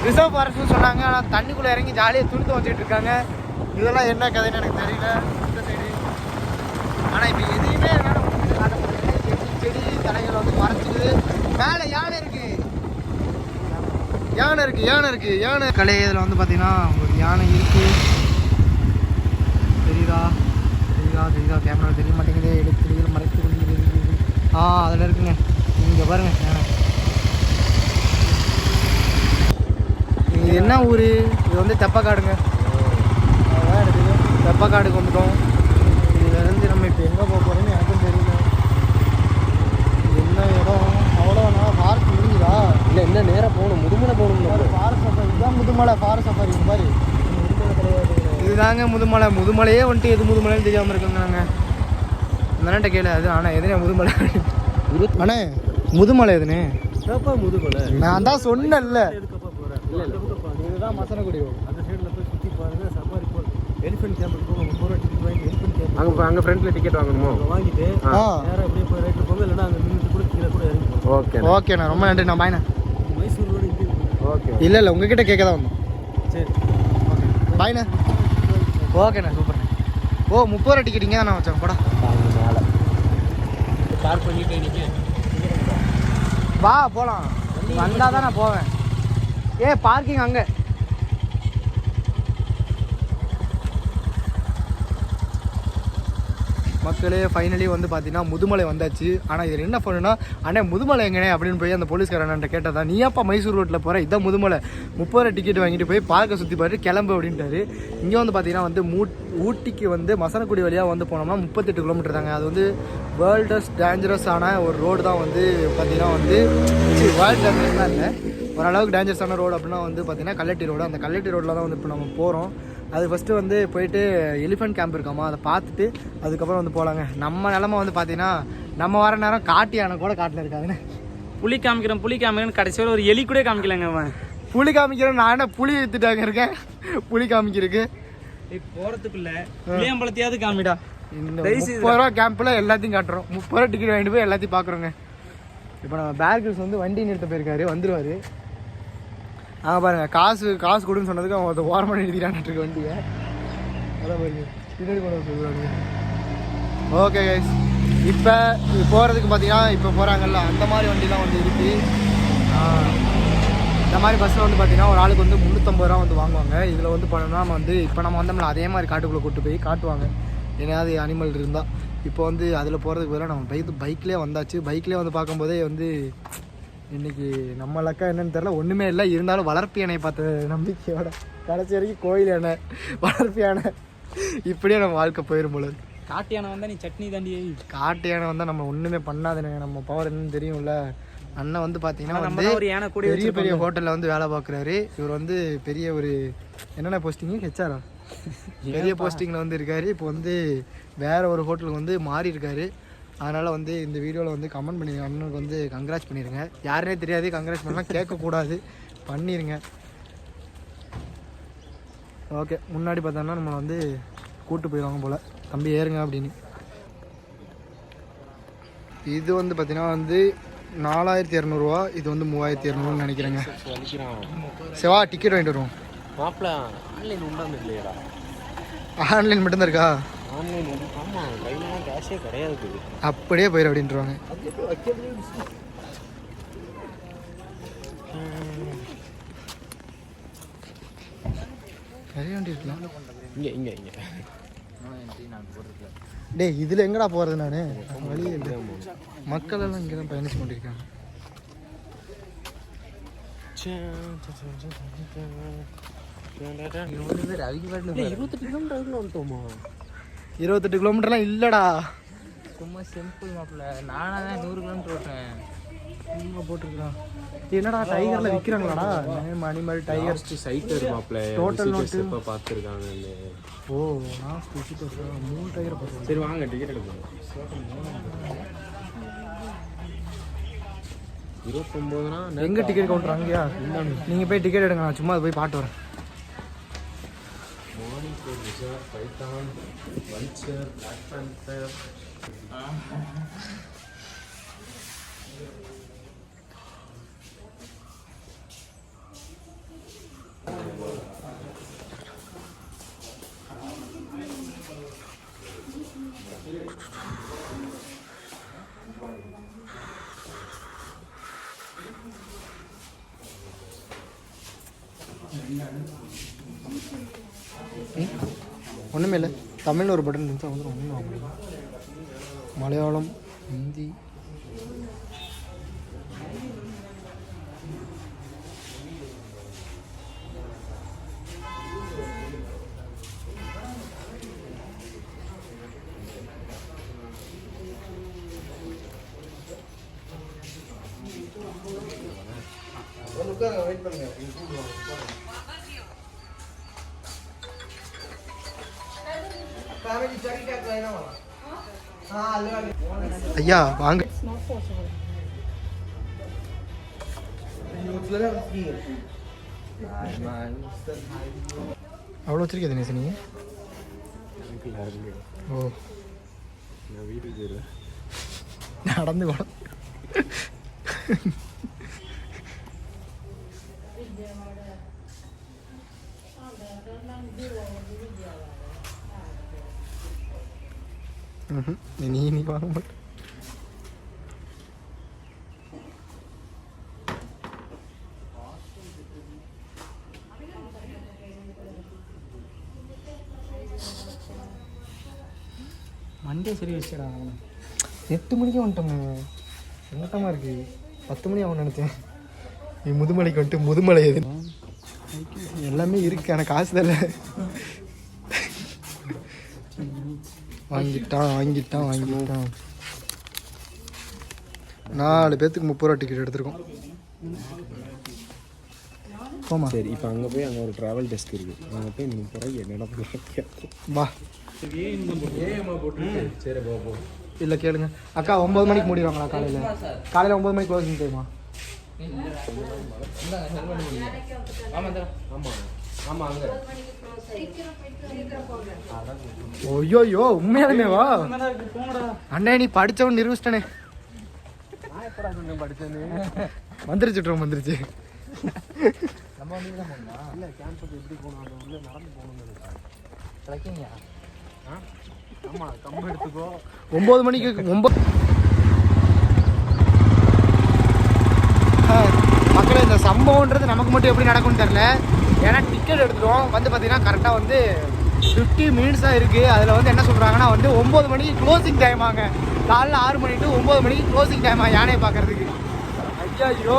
[SPEAKER 1] ரிசர்வ் ஃபாரஸ்ட்னு சொன்னாங்க, ஆனால் தண்ணிக்குள்ளே இறங்கி ஜாலியாக துணித்து வச்சுட்டு இருக்காங்க. இதெல்லாம் என்ன கதைன்னு எனக்கு தெரியல இந்த சைடு. ஆனால் இப்போ எதையுமே என்னால் காட்ட முடியாது. செடி தலைகளை வந்து மறைச்சிடுது. மேலே யானை இருக்கு, யானை இருக்கு, யானை இருக்கு, யானை கலை. இதில் வந்து பார்த்தீங்கன்னா ஒரு யானை இருக்கு. தெரியுதா தெரியுதா தெரியுதா? கேமரா தெரிய மாட்டேங்குது, எடுத்து மறைத்து கொண்டு. அதில் இருக்குங்க, இங்கே பாருங்க யானை. இது என்ன ஊர்? இது வந்து தெப்பக்காடுங்க. அதான் இருக்குது, தெப்பக்காடுக்கு வந்துட்டோம். இதுலேருந்து நம்ம இப்போ எங்கே போக போகிறோம்னு எனக்கும் தெரியல. என்ன இடம் அவ்வளோண்ணா? பார்க் முடிஞ்சுதா?
[SPEAKER 2] இல்லை என்ன நேராக போகணும், முதுமலை போகணும்.
[SPEAKER 1] ஃபாரஸ்ட் சஃபாரி இதுதான் முதுமலை. ஃபாரஸ்ட் சஃபாரி இந்த மாதிரி
[SPEAKER 2] முதுமலை கிடையாது,
[SPEAKER 1] இதுதாங்க முதுமலை. முதுமலையே வந்துட்டு எது முதுமலைன்னு தெரியாமல் இருக்குங்க. நாங்கள் அந்த கேளு அது. ஆனால் எதுனே முதுமலை? அண்ணே முதுமலை எதுனே?
[SPEAKER 2] முதுமலை
[SPEAKER 1] நான் தான் சொன்னேன்ல.
[SPEAKER 2] எதுக்கப்பா போகிறேன்? இல்லை
[SPEAKER 1] இதுதான் மசனகுடி.
[SPEAKER 2] அந்த சைடில் போய் சுற்றி பாருங்க. சஃபாரி போய் எலிஃபென்ட் கேம்பில் போங்க. 30 ரூபா டிக்கெட் வாங்கி எலிஃபென்ட் கேம்ப் அங்கே ஃப்ரண்ட்டில் டிக்கெட் வாங்கணுமோ? வாங்கிட்டு நேராக அப்படியே போய் ரைட்டில் போங்க. இல்லைன்னா அங்கே நின்றுட்டு கூட கீழே கூட இறங்கி. ஓகே
[SPEAKER 1] ஓகேண்ணா, ரொம்ப நன்றி. நான் பாய்ண்ணா.
[SPEAKER 2] மைசூர் ரோடு இங்கே. ஓகே
[SPEAKER 1] இல்லை உங்ககிட்ட கேட்க தான் வந்தோம்.
[SPEAKER 2] சரி
[SPEAKER 1] ஓகே பாய்ண்ணா. ஓகேண்ணா சூப்பர்ண்ணா. ஓ 30 ரூபா டிக்கெட் இங்கே தான் நான் வச்சேன். போடா
[SPEAKER 2] மேலே பார்க் பண்ணிட்டு நீங்கள்
[SPEAKER 1] வா போகலாம். வந்தால் தான் நான் போவேன். பார்க்கிங் அங்கே. மக்களே ஃபைனலி வந்து பார்த்தீங்கன்னா முதுமலை வந்தாச்சு. ஆனால் இதில் என்ன பண்ணுன்னா, அண்ணே முதுமலை எங்கனே அப்படின்னு போய் அந்த போலீஸ்காரன்ட்ட கேட்டதா, நீ ஏப்பா மைசூர் ரோட்டில் போகிற, இதான் முதுமலை, 30 ரூபா டிக்கெட் வாங்கிட்டு போய் பார்க்க சுற்றி பார்த்து கிளம்பு அப்படின்ட்டாரு. இங்கே வந்து பார்த்தீங்கன்னா வந்து ஊட்டிக்கு வந்து மசனக்குடி வழியாக வந்து போனோம்னா 38 கிலோமீட்டர் தாங்க. அது வந்து வேர்ல்டஸ்ட் டேஞ்சரஸான ஒரு ரோடு தான் வந்து பார்த்தீங்கன்னா வந்து வேர்ல்டு டேஞ்சரஸ்லாம் இல்லை, ஓரளவுக்கு டேஞ்சரஸான ரோடு அப்படின்னா வந்து பார்த்தீங்கன்னா கல்லட்டி ரோடு. அந்த கல்லட்டி ரோட்டில் தான் வந்து இப்போ நம்ம போகிறோம். அது ஃபஸ்ட்டு வந்து போயிட்டு எலிஃபென்ட் கேம்ப் இருக்காமா, அதை பார்த்துட்டு அதுக்கப்புறம் வந்து போகலாங்க. நம்ம நிலமை வந்து பார்த்தீங்கன்னா நம்ம வர நேரம் காட்டு யானை கூட காட்டில் இருக்காதுன்னு
[SPEAKER 3] புலி காமிக்கிறேன்னு கடைசியில் ஒரு எலி கூட காமிக்கலங்க. அவன்
[SPEAKER 1] புலி காமிக்கிறேன், நான் என்ன புலி எடுத்துட்டாங்க இருக்கேன் புலி காமிக்கிறதுக்கு.
[SPEAKER 3] போகிறதுக்குள்ள புளியம்பலத்தையாவது காமிடா.
[SPEAKER 1] இந்த 30 ரூபா கேம்பில் எல்லாத்தையும் காட்டுறோம். 30 ரூபா டிக்கெட் வாங்கிட்டு போய் எல்லாத்தையும் பார்க்குறோங்க. இப்போ நம்ம பேர்கில்ஸ் வந்து வண்டி நிறுத்த போயிருக்காரு, வந்துடுவார். பாருங்க, காசு கொடுன்னு சொன்னதுக்கு அவன் அதை ஓரமாக நிறுத்திட்டான்ட்டு வண்டியை. அதான் பாருங்க பின்னாடி கொண்டு சொல்லுவாங்க. ஓகே கைஸ், இப்போ போகிறதுக்கு பார்த்தீங்கன்னா இப்போ போகிறாங்கல்ல அந்த மாதிரி வண்டிலாம் வந்து இருக்குது. இந்த மாதிரி பஸ்ஸில் வந்து பார்த்தீங்கன்னா ஒரு ஆளுக்கு வந்து 350 ரூபா வந்து வாங்குவாங்க. இதில் வந்து பண்ணோம்னா நம்ம வந்து இப்போ நம்ம வந்தோம்ல அதே மாதிரி காட்டுக்குள்ளே கூட்டு போய் காட்டுவாங்க ஏதாவது அனிமல் இருந்தால். இப்போ வந்து அதில் போகிறதுக்கு பதிலாக நம்ம பைக்லேயே வந்தாச்சு. பைக்லேயே வந்து பார்க்கும்போதே வந்து இன்றைக்கி நம்ம லக்கா என்னன்னு தெரில, ஒன்றுமே இல்லை. இருந்தாலும் வளர்ப்பு யானையை பார்த்த நம்பிக்கையோட கடைசி வரைக்கும் கோயில் யானை, வளர்ப்பு யானை, இப்படியே நம்ம வாழ்க்கை போயிடும் போல.
[SPEAKER 3] காட்டு யானை வந்தால் நீ சட்னி தாண்டி.
[SPEAKER 1] காட்டு யானை வந்தால் நம்ம ஒன்றுமே பண்ணாதுன்னு நம்ம பவர் என்னன்னு தெரியும்ல. அண்ணன் வந்து பார்த்தீங்கன்னா வந்து
[SPEAKER 3] ஒரு யானை கூட
[SPEAKER 1] பெரிய ஹோட்டலில் வந்து வேலை பார்க்குறாரு. இவர் வந்து பெரிய ஒரு என்னென்ன போஸ்டிங்கு ஹெச்ஆரா பெரிய போஸ்டிங்கில் வந்து இருக்கார். இப்போ வந்து வேறு ஒரு ஹோட்டலுக்கு வந்து மாறி இருக்கார். அதனால் வந்து இந்த வீடியோவில் வந்து கமெண்ட் பண்ணிடுங்க, அண்ணனுக்கு வந்து கங்க்ராட்ஸ் பண்ணிடுங்க. யாருனே தெரியாது, கங்க்ராட்ஸ் பண்ணலாம் கேட்கக்கூடாது, பண்ணிடுங்க. ஓகே, முன்னாடி பார்த்தோம்னா நம்மளை வந்து கூப்பிட்டு போயிடுவாங்க போல், தம்பி ஏறுங்க அப்படின்னு. இது வந்து பார்த்தீங்கன்னா வந்து 4200 ரூபா, இது வந்து 3200 நினைக்கிறேங்க. சிவா டிக்கெட் வாங்கிட்டு வருவோம்.
[SPEAKER 2] ஆன்லைன் உண்டாந்து இல்லையா?
[SPEAKER 1] ஆன்லைன் மட்டும்தான் இருக்கா?
[SPEAKER 2] ஆன்லைன் ஆமாம், கையிலாம் கேஷே கிடையாது.
[SPEAKER 1] அப்படியே போயிடும் அப்படின்ட்டுருவாங்க. நிறைய வண்டி இருக்கலாம்
[SPEAKER 2] இங்கே
[SPEAKER 1] டேய், இதில் எங்கடா போகிறது? நான் வழியே இல்லை. மக்கள் எல்லாம் இங்கே தான் பயணிச்சு கொண்டிருக்காங்க.
[SPEAKER 2] கிலோமீட்டர்
[SPEAKER 1] 28 கிலோமீட்டர்லாம் இல்லைடா,
[SPEAKER 3] சும்மா சிம்பிள் மாப்பிள்ள. நானாக தான் 100 கிலோமீட்டர் ஓட்டேன்.
[SPEAKER 1] சும்மா போட்டிருக்கான். என்னடா டைகரில் விற்கிறாங்களாடா? அனிமல் டைகர்
[SPEAKER 2] சைட்டர் மாப்பிள்ள
[SPEAKER 1] டோட்டல் நோட்டு
[SPEAKER 2] இப்போ பார்த்துருக்காங்க.
[SPEAKER 1] ஓ நான் 3 டைகரை பார்த்து.
[SPEAKER 2] சரி வாங்க டிக்கெட் எடுக்கணும். 29னா
[SPEAKER 1] எங்கே டிக்கெட் கவுண்டர்? அங்கேயா? நீங்கள் போய் டிக்கெட் எடுங்க, நான் சும்மா போய் பாட்டு வரேன்.
[SPEAKER 2] Python, vulture, black panther.
[SPEAKER 1] ஒன்றுமே இல்லை, தமிழ்னு ஒரு பட்டன் இருந்துச்சு வந்து ஒன்றும் மலையாளம், ஹிந்தி, வெயிட் பண்ணுங்க. ஐயா வாங்க. அவ்வளோ வச்சிருக்கே தினேஷ் நீ? ஓ நடந்து கூட நீ வாங்க மாட்டேன். மண்டே சரி வச்சுடா. 8 மணிக்கு வந்துட்டோமே, என்னட்டமா இருக்கு. 10 மணி ஆகும் நினச்சேன். நீ முதுமலைக்கு வந்துட்டு முதுமலை எது எல்லாமே இருக்கு, ஆனால் காசு தரல. வாங்கிட்டான் 4 பேர்த்துக்கு 30 ரூபா டிக்கெட் எடுத்துருக்கோம். போமா.
[SPEAKER 2] சரி, இப்போ அங்கே போய் அங்கே ஒரு ட்ராவல் டெஸ்க் இருக்குது, அங்கே போய் நீங்கள் போகிற என்னென்ன பண்ணுறது
[SPEAKER 1] வா.
[SPEAKER 2] சரி போ.
[SPEAKER 1] இல்லை கேளுங்க அக்கா, 9 மணிக்கு மூடிடுவாங்களா? காலையில் 9 மணிக்கு க்ளோசிங் டைமா?
[SPEAKER 2] ஆமாம் அங்கே.
[SPEAKER 1] ஐயோ உண்மையாலுமே வா அண்ணே, நீ படித்தவன் நிரூபிச்சிட்டனே.
[SPEAKER 2] நான் எப்படா சொன்னேன் படித்தேன்னு?
[SPEAKER 1] வந்துருச்சு.
[SPEAKER 3] நம்ம வண்டியில் தான் போகணுமா?
[SPEAKER 2] இல்லை, கேம்பஸ் எப்படி போகணும், அது உள்ளே நடந்து போகணும்னு நினைக்கிறேன்.
[SPEAKER 3] ட்ரெக்கிங்கா?
[SPEAKER 2] ஆமாம், கம்பு எடுத்துக்கோ.
[SPEAKER 1] 9 மணிக்கு மக்களே, இந்த சம்பவம்ன்றது நமக்கு மட்டும் எப்படி நடக்கும்னு தெரில. ஏன்னா டிக்கெட் எடுத்துட்டோம் வந்து பார்த்தீங்கன்னா கரெக்டாக வந்து 50 மினிட்ஸ் தான் இருக்குது. அதில் வந்து என்ன சொல்கிறாங்கன்னா வந்து 9 மணிக்கு க்ளோசிங் டைம் ஆங்க. காலைல 6 மணி டு 9 மணிக்கு க்ளோசிங் டைம் யானையை பார்க்கறதுக்கு. ஐயோ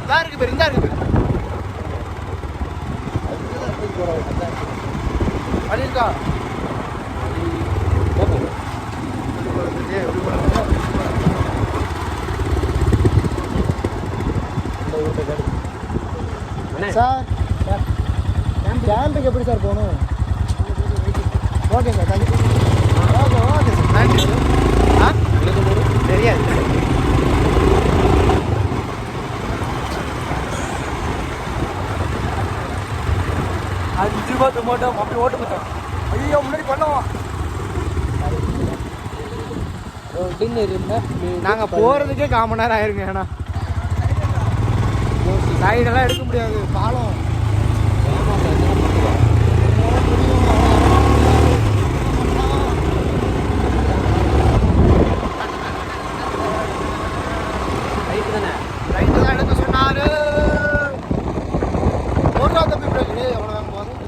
[SPEAKER 1] இதாக இருக்குது பேர், இதாக இருக்குது அடிக்கா. சார் கேம்புக்கு எப்படி சார் போகணும்? Okay sir, thank you. Okay sir, thank you. தெரியாது. ₹5 மாட்டோம் அப்படி ஓட்டு பார்த்தோம். ஐயோ முன்னாடி பண்ணுவோம். நாங்கள் போகிறதுக்கே 1/4 மணி நேரம் ஆயிருங்க. ஏன்னா சைடெல்லாம் எடுக்க முடியாது, பாலம். ரைட்டு தான் எடுக்க சொன்னாரு. ஒரு நாள் தப்பி பிறகு எவ்வளோதான் போதும்.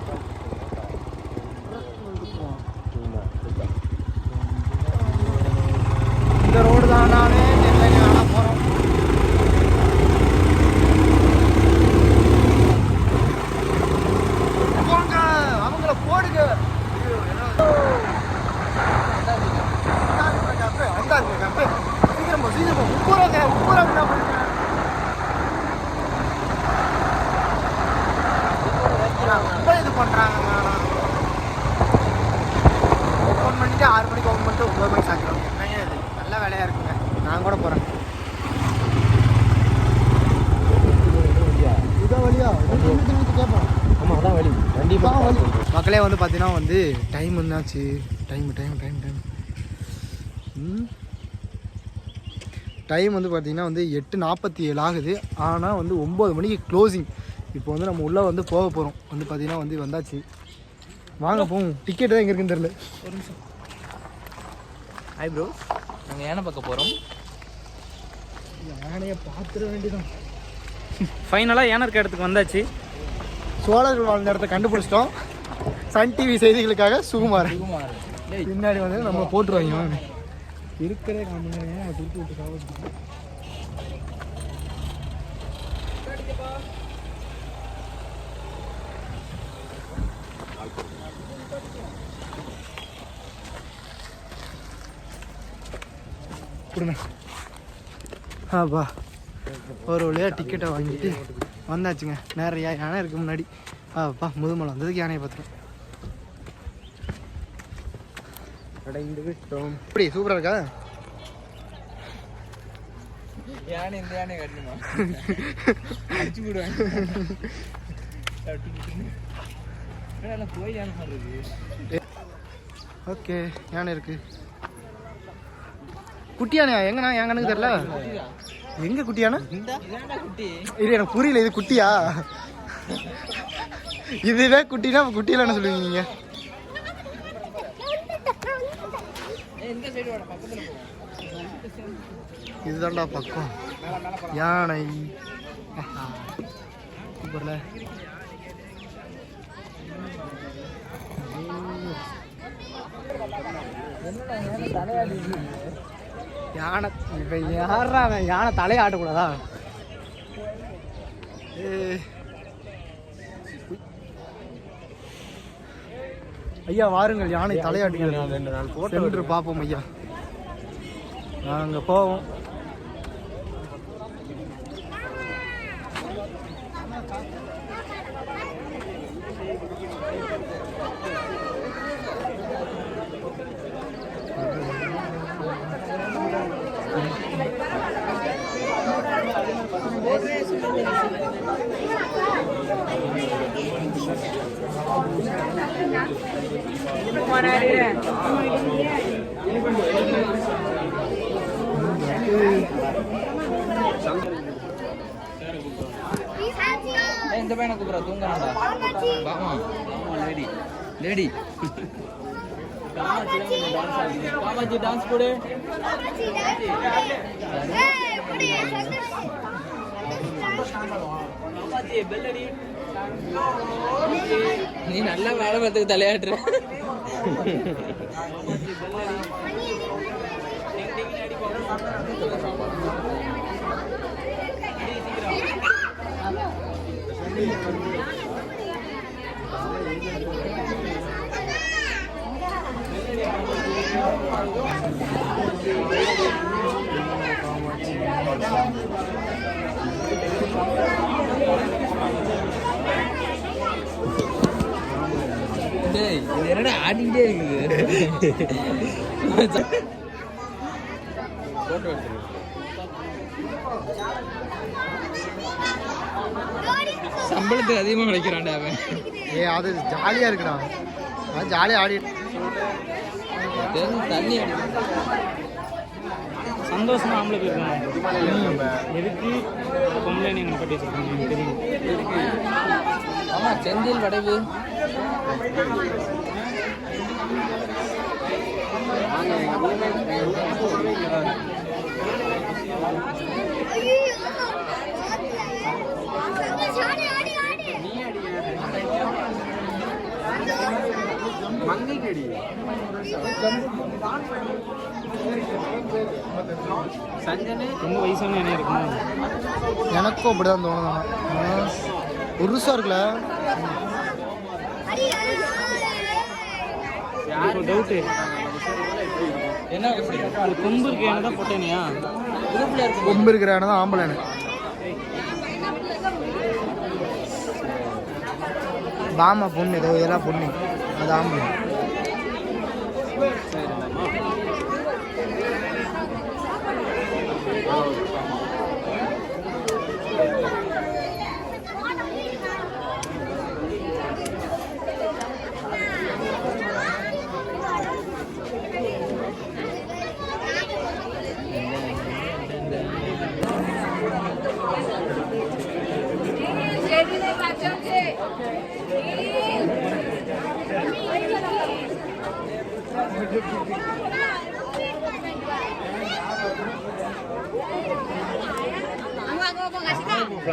[SPEAKER 1] இந்த ரோடு தான் நானே தெரியல, ஆனால் போகிறோம். போங்க, அவங்கள போடுங்க. சீக்கிரமா உப்புறாங்க என்ன பண்ணுங்க. ரொம்ப இது பண்ணுறாங்க. 9 மணிக்கு 6 மணிக்கு ஓப்பன் பண்ணிட்டு 9 மணிக்கு சாப்பிடுவாங்க. என்னங்க இது நல்ல வேலையாக இருக்குங்க. நான் கூட போகிறேன். இதான் வழியா? கேட்போம்.
[SPEAKER 2] ஆமாம், அதான் வழி. வண்டி
[SPEAKER 1] தான் வழி. மக்களே வந்து பார்த்தீங்கன்னா வந்து டைம் என்னாச்சு? டைம் வந்து பார்த்திங்கன்னா வந்து 8:47 ஆகுது. ஆனால் வந்து 9 மணிக்கு க்ளோசிங். இப்போ வந்து நம்ம உள்ளே வந்து போக போகிறோம். வந்து பார்த்திங்கன்னா வந்து வந்தாச்சு. வாங்க போவோம். டிக்கெட் தான் எங்கே இருக்குன்னு தெரில.
[SPEAKER 3] ஒரு நிமிஷம். ஹாய் ப்ரோ, நாங்கள் யானை பார்க்க போகிறோம்.
[SPEAKER 1] யானையை பார்த்துட வேண்டியதான்.
[SPEAKER 2] ஃபைனலாக யானை இருக்க இடத்துக்கு வந்தாச்சு.
[SPEAKER 1] சோழர்கள் வாழ்ந்த இடத்த கண்டுபிடிச்சிட்டோம். சன் டிவி செய்திகளுக்காக சுகுமார் பின்னாடி வந்து நம்ம போட்டுருவாங்க இருக்கிற காமிங்க திருப்பி விட்டு காவல். கொடுங்க. ஆப்பா ஒரு வழியாக டிக்கெட்டை வாங்கிட்டு வந்தாச்சுங்க. நிறையா யானை இருக்குது முன்னாடி. ஆப்பா முதுமலை வந்ததுக்கு யானையை பார்த்துருவோம். அடைந்து விட்டோம். இப்படி சூப்பராக இருக்கா
[SPEAKER 3] யானை? இந்த யானை கட்டணுமா? அடிச்சு விடுவேன். போய் யானை பண்ணுறது.
[SPEAKER 1] ஓகே யானை இருக்கு. குட்டி யானையா? எங்கண்ணா? என் கணக்கு தெரியல. எங்க குட்டி யானை? இது எனக்கு புரியல. இது குட்டியா? இதுவே குட்டினா குட்டியில என்ன சொல்லுவீங்க நீங்க? இதுதான்டா பக்கம் யானை. சூப்பர்ல. யானை இப்போ யாரா யானை தலையை ஆட்டக்கூடாதா? ஐயா வாருங்கள், யானை தலையாட்டுகிறது சென்று பார்ப்போம் ஐயா. நாங்கள் போவோம்.
[SPEAKER 3] இந்த பையனை கூப்பிட்றா, தூங்கணும்டா. பாமா லேடி லேடி பாமாஜி டான்ஸ் போடு. நீ நல்லா வேலை பார்த்துக்கு தலையாடுற. என்னடா ஆடிக்கிட்டே இருக்குது. சம்பளத்துக்கு அதிகமாக கிடைக்கிறான்டா அவன்.
[SPEAKER 1] அது ஜாலியாக இருக்குடா. அது ஜாலியாக ஆடி
[SPEAKER 3] தண்ணி
[SPEAKER 2] சந்தோஷமா ஆம்பளை போயிருக்காங்க. எதுக்கு பொம்பளை நீங்கள் கட்டி வச்சிருக்கீங்க தெரியும்.
[SPEAKER 3] ஆமா செந்தில் வடைவு
[SPEAKER 2] ரொம்ப வயசான என்ன இருக்கும்.
[SPEAKER 1] எனக்கும் அப்படிதான் தோணுதானா? புதுசாக இருக்குல்ல.
[SPEAKER 2] டவுட்டு என்ன கொம்பு இருக்கு யானை தான் போட்டேனியா?
[SPEAKER 1] கொம்பு இருக்கிற யானை தான் ஆம்பளை யானை. பாமா பொண்ணு ஏதோ இதெல்லாம் பொண்ணு, அது ஆம்பளை.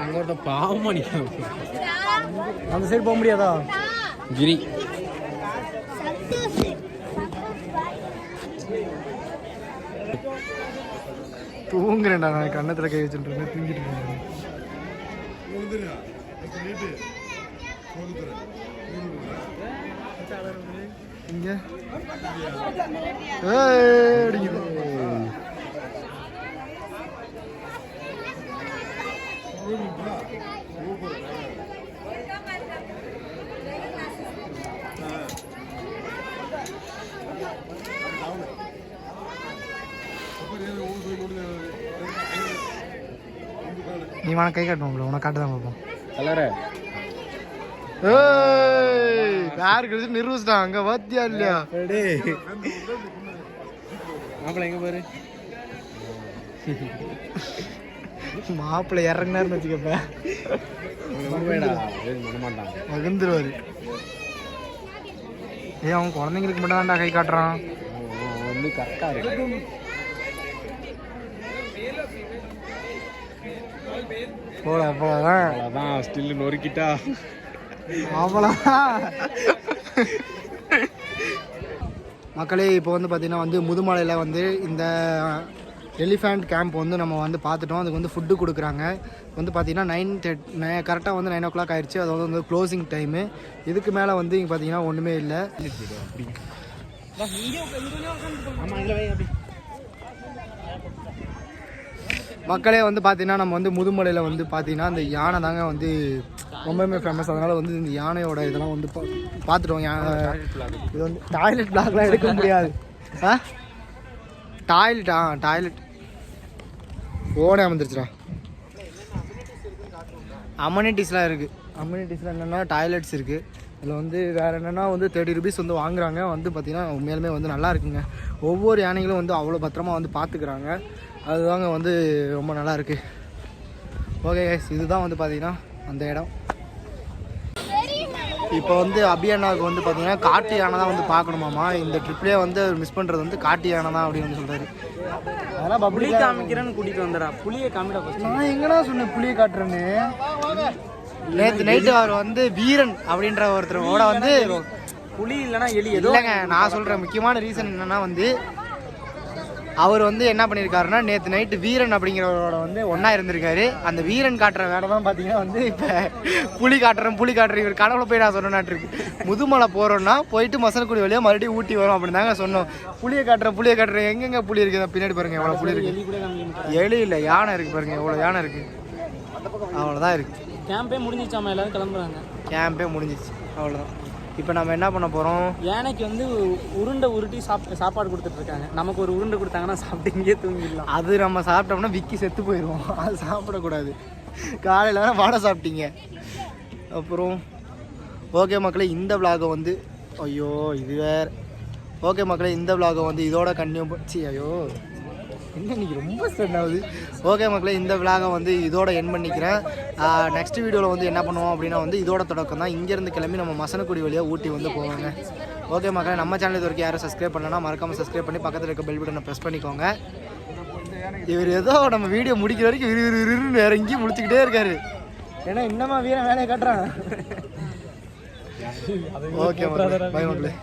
[SPEAKER 2] அங்கே ஒருத்த பாவமாக நிற்கும்.
[SPEAKER 1] அந்த சைடு போக முடியாதா?
[SPEAKER 2] கிரி
[SPEAKER 1] தூங்குறேன்டா நான், கண்ணத்தில் கை வச்சுட்டு தூங்கிட்டு இருக்கேன். இங்க அடிக்குது. நீ வேணா கை காட்டுவோம், உனக்கு காட்டுதான் பார்ப்போம்.
[SPEAKER 2] கலர
[SPEAKER 1] யாரு கிடைச்சு நிறுவச்சிட்டான் அங்க வாத்தியா இல்லையா?
[SPEAKER 2] மாப்பிள்ள எங்க பாரு,
[SPEAKER 1] மாப்பிள்ளை இறங்கினாருன்னு வச்சுக்கப்ப மகிழ்ந்துருவாரு. அவன் குழந்தைங்களுக்கு மட்டும் தான்டா கை காட்டுறான்.
[SPEAKER 2] வந்து கரெக்டா இருக்கு.
[SPEAKER 1] போதான்
[SPEAKER 2] ஸ்டில் நொறுக்கிட்டா
[SPEAKER 1] அவ்வளோதான். மக்களே இப்போ வந்து பார்த்திங்கன்னா வந்து முதுமலையில் வந்து இந்த எலிஃபண்ட் கேம்ப் வந்து நம்ம வந்து பார்த்துட்டோம். அதுக்கு வந்து ஃபுட்டு கொடுக்குறாங்க. வந்து பார்த்திங்கன்னா கரெக்டாக வந்து 9 o'clock ஆயிடுச்சு. அது வந்து க்ளோசிங் டைமு. இதுக்கு மேலே வந்து இங்கே பார்த்திங்கன்னா ஒன்றுமே இல்லை. மக்களே வந்து பார்த்திங்கன்னா நம்ம வந்து முதுமலையில் வந்து பார்த்திங்கன்னா இந்த யானை தாங்க வந்து ரொம்பவுமே ஃபேமஸ். அதனால் வந்து இந்த யானையோட இதெல்லாம் வந்து பார்த்துட்டோம். இது வந்து டாய்லெட் பிளாக்லாம் எடுக்க முடியாது. டாய்லெட் ஃபோனே வந்துருச்சுடா. அம்யூனிட்டிஸ்லாம் இருக்குது. அம்யூனிட்டிஸில் என்னென்னா டாய்லெட்ஸ் இருக்குது. இதில் வந்து வேறு என்னென்னா வந்து 30 rupees வந்து வாங்குறாங்க. வந்து பார்த்திங்கன்னா உண்மையிலுமே வந்து நல்லா இருக்குங்க. ஒவ்வொரு யானைகளும் வந்து அவ்வளோ பத்திரமா வந்து பார்த்துக்குறாங்க. அதுதாங்க வந்து ரொம்ப நல்லா இருக்குது. ஓகே கைஸ், இதுதான் வந்து பார்த்திங்கன்னா அந்த இடம். இப்போ வந்து அபியானாவுக்கு வந்து பார்த்திங்கன்னா காட்டு யானை தான் வந்து பார்க்கணுமாமா. இந்த ட்ரிப்லேயே வந்து மிஸ் பண்ணுறது வந்து காட்டு யானை தான் அப்படின்னு வந்து சொல்கிறாரு. அதெல்லாம்
[SPEAKER 2] புளி காமிக்கிறேன்னு கூட்டிகிட்டு வந்துடா. புளியை காமிடா.
[SPEAKER 1] நான் எங்கடா சொன்னேன் புளியை காட்டுறேன்னு? நேற்று நைட்டு அவர் வந்து வீரன் அப்படின்ற ஒருத்தரோட வந்து
[SPEAKER 2] புளி இல்லைனா எலி
[SPEAKER 1] இல்லைங்க. நான் சொல்கிறேன் முக்கியமான ரீசன் என்னென்னா வந்து அவர் வந்து என்ன பண்ணியிருக்காருன்னா நேற்று நைட்டு வீரன் அப்படிங்கிறவரோட வந்து ஒன்றா இருந்திருக்காரு. அந்த வீரன் காட்டுற வேலை தான் பார்த்தீங்கன்னா வந்து இப்போ புலி காட்டுறேன் இவர் கடவுளை போய் நான் சொன்னாட்டிருக்கு. முதுமலை போகிறோன்னா போயிட்டு மசனக்குடி வழியாக மறுபடியும் ஊட்டி வரும் அப்படின்னு தாங்க சொன்னோம். புளியை காட்டுறேன் எங்கெங்க புளி இருக்குது பின்னாடி பாருங்கள் எவ்வளோ புளி இருக்குது. எலி இல்லை, யானை இருக்குது பாருங்கள், எவ்வளோ யானை இருக்குது. அவ்வளோதான் இருக்குது.
[SPEAKER 3] கேம்பே முடிஞ்சிச்சாமா, எல்லாரும் கிளம்புறாங்க.
[SPEAKER 1] கேம்பே முடிஞ்சிச்சு, அவ்வளோதான். இப்போ நம்ம என்ன பண்ண போகிறோம்?
[SPEAKER 3] யானைக்கு வந்து உருட்டி சாப்பாடு கொடுத்துட்டு இருக்காங்க. நமக்கு ஒரு உருண்டை கொடுத்தாங்கன்னா சாப்பிட்டு இங்கேயே தூங்கிடலாம்.
[SPEAKER 1] அது நம்ம சாப்பிட்டோம்னா விக்கி செத்து போயிடுவோம். அது சாப்பிடக்கூடாது. காலையில் தான் வாடை சாப்பிட்டீங்க. அப்புறம் ஓகே மக்களே, இந்த விலாகை வந்து ஐயோ இது வேறு. ஓகே மக்களே, இந்த விலாகை வந்து இதோட ஐயோ என்ன இன்னைக்கு ரொம்ப ஸ்ட்ரெண்ட் ஆகுது. ஓகே மக்களே, இந்த விலாகை வந்து இதோட என் பண்ணிக்கிறேன். நெக்ஸ்ட் வீடியோவில் வந்து என்ன பண்ணுவோம் அப்படின்னா வந்து இதோட தொடக்கம் தான். இங்கேருந்து கிளம்பி நம்ம மசனக்குடி வழியாக ஊட்டி வந்து போவாங்க. ஓகே மக்களே, நம்ம சேனல் இது வரைக்கும் யாரும் சப்ஸ்கிரைப் பண்ணலன்னா மறக்காமல் சப்ஸ்கிரைப் பண்ணி பக்கத்தில் இருக்க பெல் பட்டனை ப்ரெஸ் பண்ணிக்கோங்க. இவர் ஏதோ நம்ம வீடியோ முடிக்கிற வரைக்கும் விறுவிறுன்னு இறங்கி முடிச்சுக்கிட்டே இருக்காரு. ஏன்னா இன்னமா வீரன் வேலையை காட்டுறான். ஓகே மக்களே, பை மக்களே.